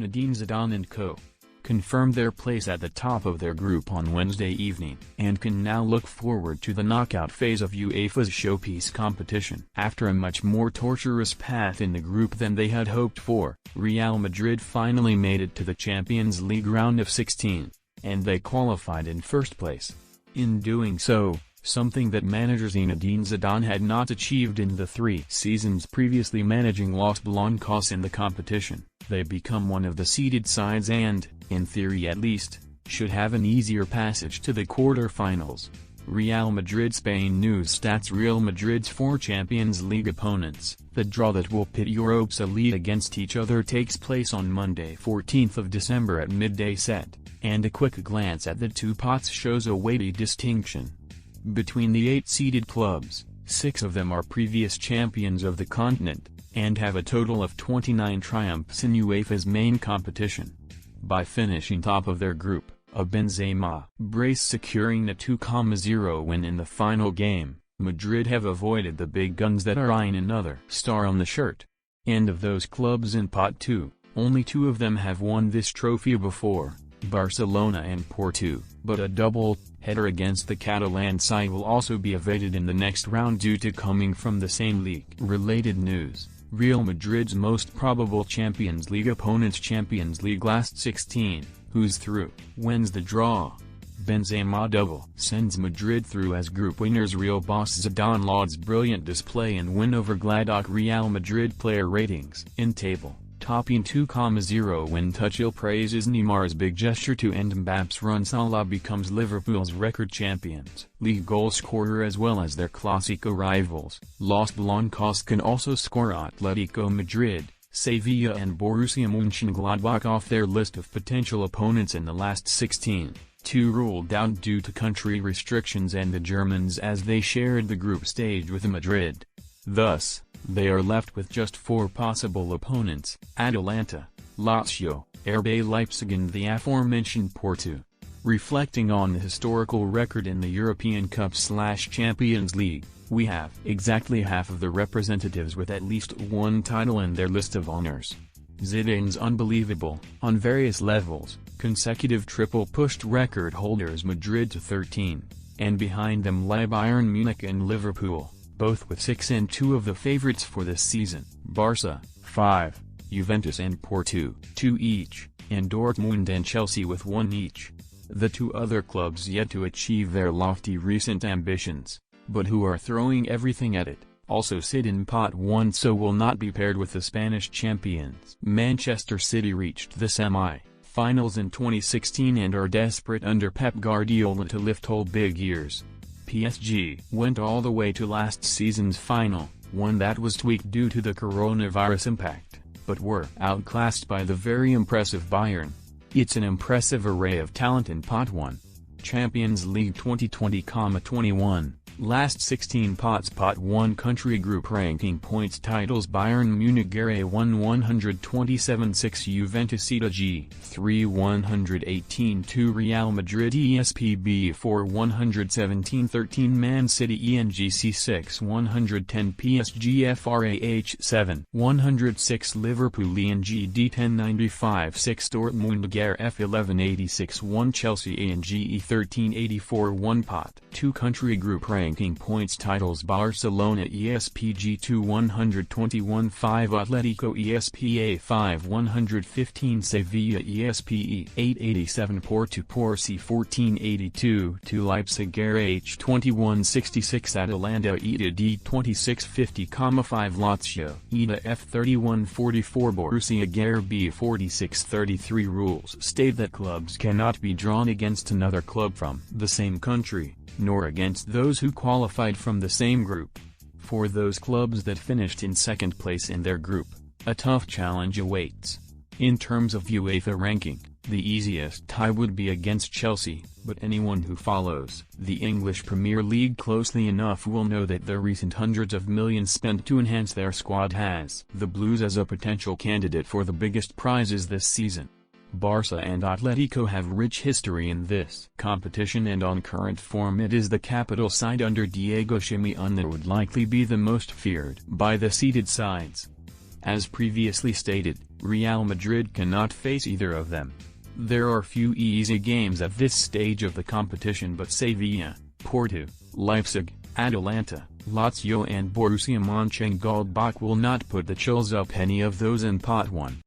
Zinedine Zidane and co. confirmed their place at the top of their group on Wednesday evening and can now look forward to the knockout phase of UEFA's showpiece competition. After a much more tortuous path in the group than they had hoped for, Real Madrid finally made it to the Champions League round of 16, and they qualified in first place. In doing so, something that manager Zinedine Zidane had not achieved in the 3 seasons previously managing Los Blancos in the competition, they become one of the seeded sides and, in theory at least, should have an easier passage to the quarter-finals. Real Madrid Spain News stats Real Madrid's 4 Champions League opponents. The draw that will pit Europe's elite against each other takes place on Monday 14th of December at midday set, and a quick glance at the 2 pots shows a weighty distinction. Between the 8 seeded clubs, 6 of them are previous champions of the continent, and have a total of 29 triumphs in UEFA's main competition. By finishing top of their group, a Benzema brace securing the 2-0 win in the final game, Madrid have avoided the big guns that are eyeing another star on the shirt. And of those clubs in Pot 2, only 2 of them have won this trophy before, Barcelona and Porto, but a double-header against the Catalan side will also be evaded in the next round due to coming from the same league. Related news: Real Madrid's most probable Champions League opponents Champions League last 16, who's through, wins the draw. Benzema double sends Madrid through as group winners. Real boss Zidane lauds brilliant display and win over Gladbach. Real Madrid player ratings in table. Topping 2-0 win. Tuchel praises Neymar's big gesture to end Mbappé's run. Salah becomes Liverpool's record champions league goal scorer as well as their Clásico rivals. Los Blancos can also score Atletico Madrid, Sevilla and Borussia Mönchengladbach off their list of potential opponents in the last 16, 2 ruled out due to country restrictions and the Germans as they shared the group stage with Madrid. Thus, they are left with just 4 possible opponents: Atalanta, Lazio, RB Leipzig and the aforementioned Porto. Reflecting on the historical record in the European Cup/Champions League, we have exactly half of the representatives with at least 1 title in their list of honors. Zidane's unbelievable, on various levels, consecutive triple pushed record holders Madrid to 13, and behind them lie Bayern Munich and Liverpool, both with 6 and 2 of the favorites for this season, Barca, 5, Juventus and Porto, 2 each, and Dortmund and Chelsea with 1 each. The 2 other clubs yet to achieve their lofty recent ambitions, but who are throwing everything at it, also sit in Pot 1 so will not be paired with the Spanish champions. Manchester City reached the semi-finals in 2016 and are desperate under Pep Guardiola to lift all big ears. PSG went all the way to last season's final, one that was tweaked due to the coronavirus impact, but were outclassed by the very impressive Bayern. It's an impressive array of talent in Pot 1. Champions League 2020-21, last 16 pots. Pot 1 country group ranking points titles: Bayern Munich G1 127-6, Juventus G 3 118-2, Real Madrid ESPB 4 117-13, Man City ENGC 6 110, PSG FRAH 7 106, Liverpool ENGD 1095-6, Dortmund GER F 1186-1, Chelsea ENGE 1384-1. Pot 2 country group ranking points titles: Barcelona ESPG 2 121-5, Atletico ESPA 5 115, Sevilla ESPE 887, Porto C 1482, to Leipzig RH 2166, Atalanta ETA D 2650,5, Lazio ETA F 3144, Borussia GER B 4633. Rules state that clubs cannot be drawn against another club from the same country, nor against those who qualified from the same group. For those clubs that finished in second place in their group, a tough challenge awaits. In terms of UEFA ranking, the easiest tie would be against Chelsea, but anyone who follows the English Premier League closely enough will know that the recent hundreds of millions spent to enhance their squad has the Blues as a potential candidate for the biggest prizes this season. Barca and Atletico have rich history in this competition, and on current form it is the capital side under Diego Simeone that would likely be the most feared by the seeded sides. As previously stated, Real Madrid cannot face either of them. There are few easy games at this stage of the competition, but Sevilla, Porto, Leipzig, Atalanta, Lazio and Borussia Mönchengladbach will not put the chills up any of those in Pot 1.